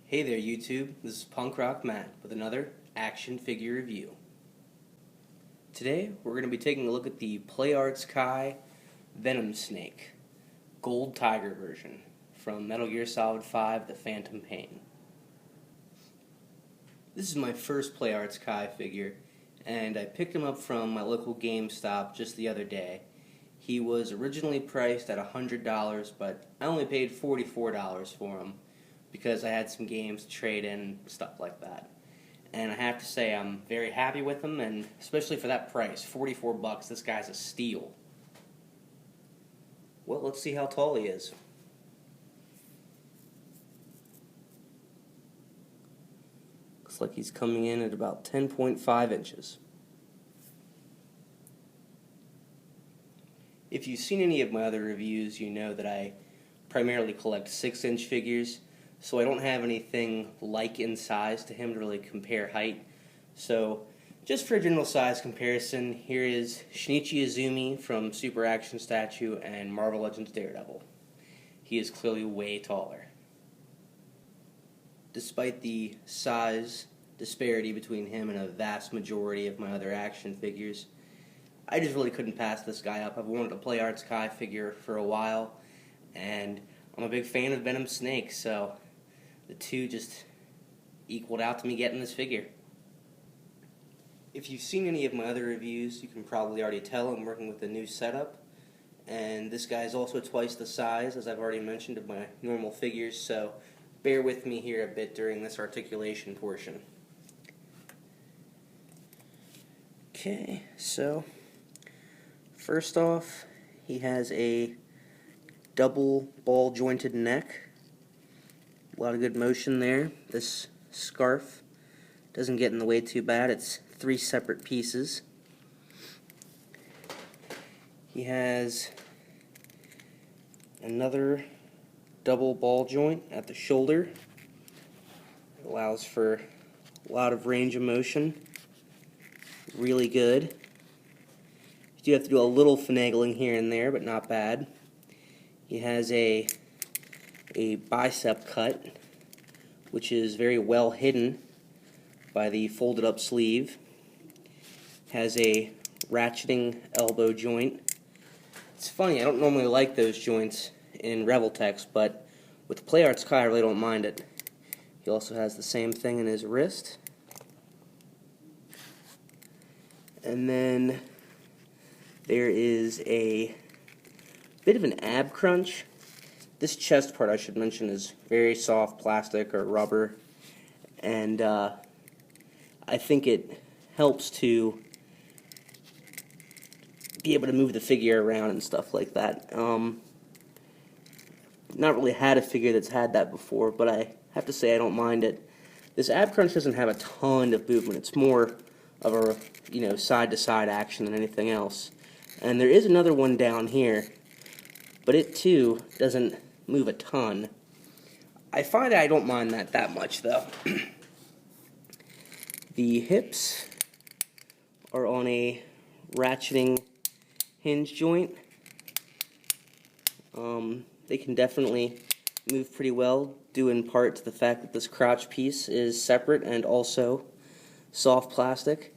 Hey there YouTube, this is Punkrock Matt with another action figure review. Today we're going to be taking a look at the PlayArts Kai Venom Snake Gold Tiger version from Metal Gear Solid 5 The Phantom Pain. This is my first PlayArts Kai figure, and I picked him up from my local GameStop just the other day. He was originally priced at $100, but I only paid $44 for him, because I had some games to trade in and stuff like that. And I have to say I'm very happy with him, and especially for that price, 44 bucks, this guy's a steal. Well, let's see how tall he is. Looks like he's coming in at about 10.5 inches. If you've seen any of my other reviews, you know that I primarily collect 6-inch figures, so I don't have anything like in size to him to really compare height. So just for a general size comparison, here is Shinichi Izumi from Super Action Statue and Marvel Legends Daredevil. He is clearly way taller. Despite the size disparity between him and a vast majority of my other action figures, I just really couldn't pass this guy up. I've wanted a PlayArts Kai figure for a while, and I'm a big fan of Venom Snake, so the two just equaled out to me getting this figure. If you've seen any of my other reviews, you can probably already tell I'm working with a new setup, and this guy is also twice the size, as I've already mentioned, of my normal figures, so bear with me here a bit during this articulation portion. Okay, so first off, he has a double ball jointed neck. A lot of good motion there. This scarf doesn't get in the way too bad. It's 3 separate pieces. He has another double ball joint at the shoulder. It allows for a lot of range of motion. Really good. You do have to do a little finagling here and there, but not bad. He has a bicep cut, which is very well hidden by the folded up sleeve. Has a ratcheting elbow joint. It's funny, I don't normally like those joints in Revoltex, but with PlayArts Kai I really don't mind it. He also has the same thing in his wrist. And then there is a bit of an ab crunch. This chest part, I should mention, is very soft plastic or rubber, and I think it helps to be able to move the figure around and stuff like that. Not really had a figure that's had that before, but I have to say I don't mind it. This ab crunch doesn't have a ton of movement. It's more of a side-to-side action than anything else. And there is another one down here, but it too doesn't move a ton. I find I don't mind that much, though. The hips are on a ratcheting hinge joint. They can definitely move pretty well, due in part to the fact that this crotch piece is separate and also soft plastic.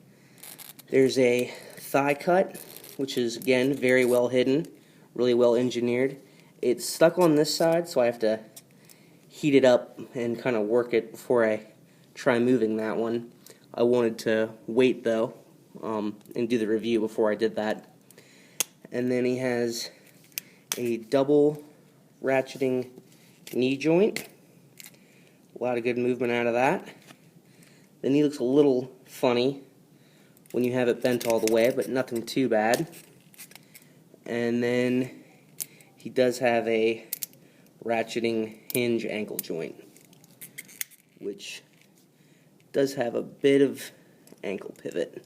There's a thigh cut, which is, again, very well hidden, really well engineered. It's stuck on this side, so I have to heat it up and kind of work it before I try moving that one. I wanted to wait, though, and do the review before I did that. And then he has a double ratcheting knee joint. A lot of good movement out of that. The knee looks a little funny when you have it bent all the way, but nothing too bad. And then he does have a ratcheting hinge ankle joint, which does have a bit of ankle pivot.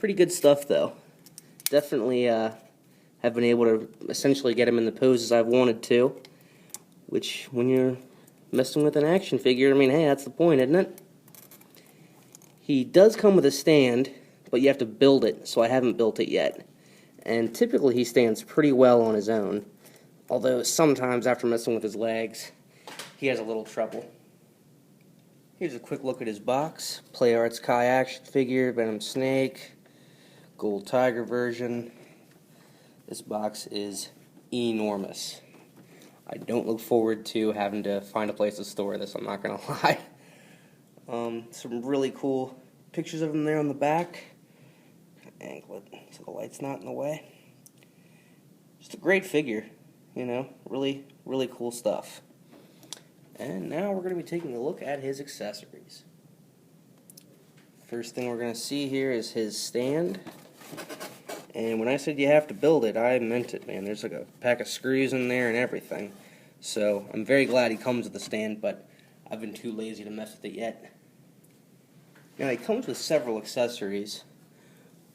Pretty good stuff, though. Definitely have been able to essentially get him in the poses I've wanted to, which, when you're messing with an action figure, I mean, hey, that's the point, isn't it? He does come with a stand, but you have to build it, so I haven't built it yet. And typically he stands pretty well on his own, although sometimes after messing with his legs, he has a little trouble. Here's a quick look at his box. Play Arts Kai action figure, Venom Snake, Gold Tiger version. This box is enormous. I don't look forward to having to find a place to store this, I'm not going to lie. Some really cool pictures of him there on the back. Angle it so the light's not in the way. Just a great figure, you know, really, really cool stuff. And now we're going to be taking a look at his accessories. First thing we're going to see here is his stand. And when I said you have to build it, I meant it, man. There's like a pack of screws in there and everything. So I'm very glad he comes with a stand, but I've been too lazy to mess with it yet. Now, he comes with several accessories,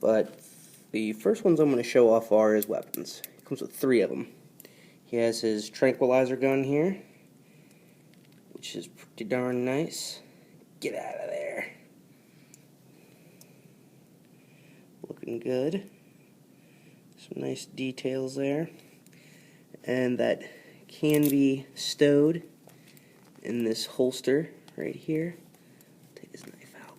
but the first ones I'm going to show off are his weapons. He comes with 3 of them. He has his tranquilizer gun here, which is pretty darn nice. Get out of there. Looking good. Some nice details there. And that can be stowed in this holster right here. Take his knife out.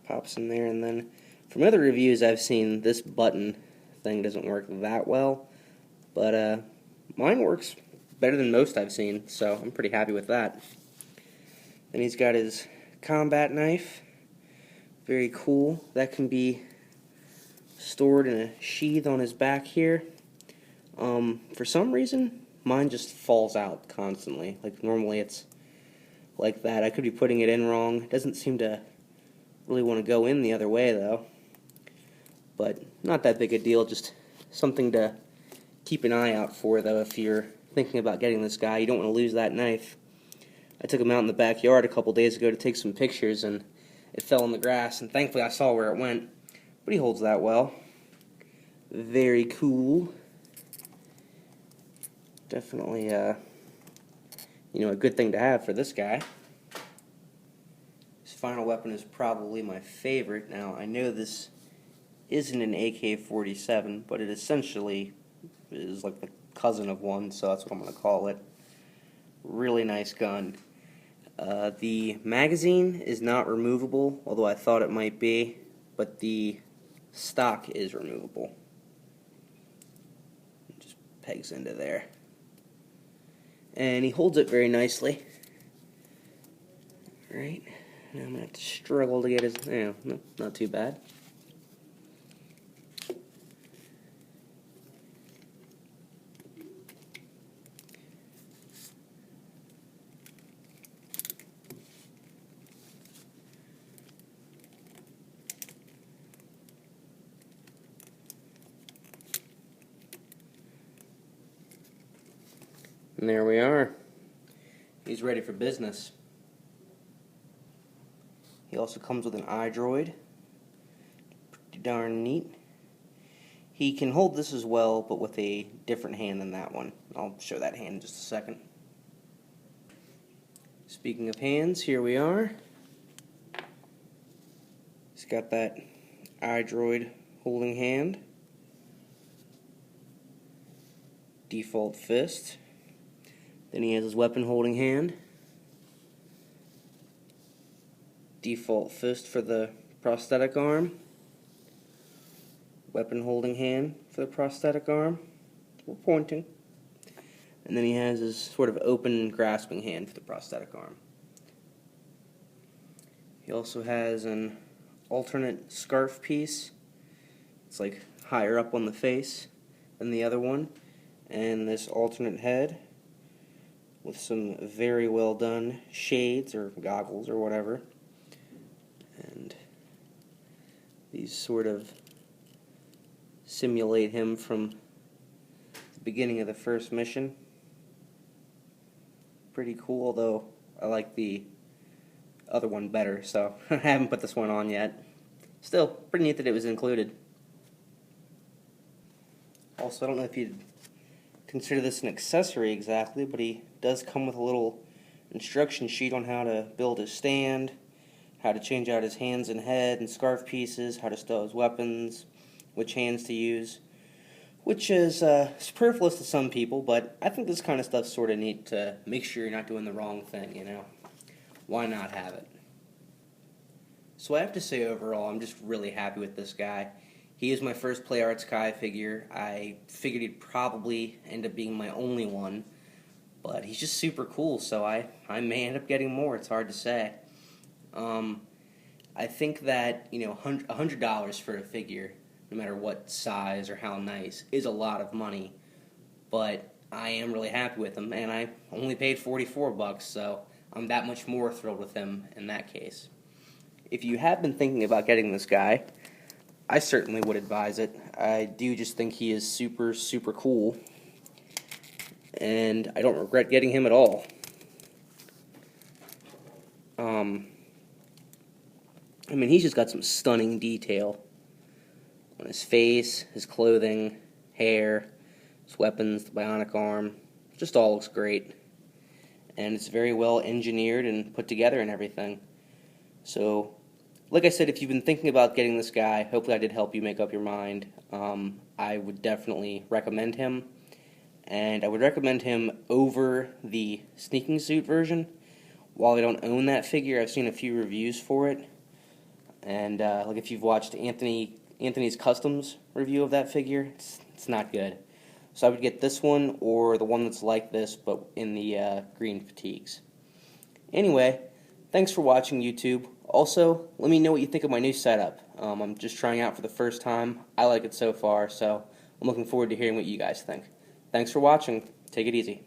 Pops in there, and then from other reviews I've seen, this button thing doesn't work that well, but mine works better than most I've seen, so I'm pretty happy with that. Then he's got his combat knife. Very cool. That can be stored in a sheath on his back here. For some reason, mine just falls out constantly. Like, normally it's like that. I could be putting it in wrong. It doesn't seem to really want to go in the other way, though. But not that big a deal. Just something to keep an eye out for, though, if you're thinking about getting this guy. You don't want to lose that knife. I took him out in the backyard a couple days ago to take some pictures, and it fell in the grass, and thankfully I saw where it went. But he holds that well. Very cool. Definitely, a good thing to have for this guy. His final weapon is probably my favorite. Now, I know this isn't an AK-47, but it essentially is like the cousin of one, so that's what I'm going to call it. Really nice gun. The magazine is not removable, although I thought it might be, but the stock is removable. It just pegs into there. And he holds it very nicely. Right. Now I'm going to have to struggle to get his... No, not too bad. And there we are. He's ready for business. He also comes with an eye droid. Pretty darn neat. He can hold this as well, but with a different hand than that one. I'll show that hand in just a second. Speaking of hands, here we are. He's got that eye droid holding hand. Default fist. Then he has his weapon holding hand. Default fist for the prosthetic arm. Weapon holding hand for the prosthetic arm. We're pointing. And then he has his sort of open grasping hand for the prosthetic arm. He also has an alternate scarf piece. It's like higher up on the face than the other one. And this alternate head with some very well done shades or goggles or whatever. And these sort of simulate him from the beginning of the first mission. Pretty cool, although I like the other one better, so I haven't put this one on yet. Still, pretty neat that it was included. Also, I don't know if you'd consider this an accessory exactly, but he does come with a little instruction sheet on how to build his stand, how to change out his hands and head and scarf pieces, how to stow his weapons, which hands to use, which is superfluous to some people, but I think this kind of stuff's sort of neat to make sure you're not doing the wrong thing, you know? Why not have it? So I have to say overall, I'm just really happy with this guy. He is my first Play Arts Kai figure. I figured he'd probably end up being my only one, but he's just super cool, so I may end up getting more. It's hard to say. I think that, you know, $100 for a figure, no matter what size or how nice, is a lot of money, but I am really happy with him, and I only paid $44, so I'm that much more thrilled with him in that case. If you have been thinking about getting this guy, I certainly would advise it. I do just think he is super, super cool, and I don't regret getting him at all. I mean, he's just got some stunning detail on his face, his clothing, hair, his weapons, the bionic arm. It just all looks great. And it's very well engineered and put together and everything. So, like I said, if you've been thinking about getting this guy, hopefully I did help you make up your mind. I would definitely recommend him. And I would recommend him over the sneaking suit version. While I don't own that figure, I've seen a few reviews for it. And like if you've watched Anthony's Customs review of that figure, it's not good. So I would get this one or the one that's like this, but in the green fatigues. Anyway, thanks for watching, YouTube. Also, let me know what you think of my new setup. I'm just trying out for the first time. I like it so far, so I'm looking forward to hearing what you guys think. Thanks for watching. Take it easy.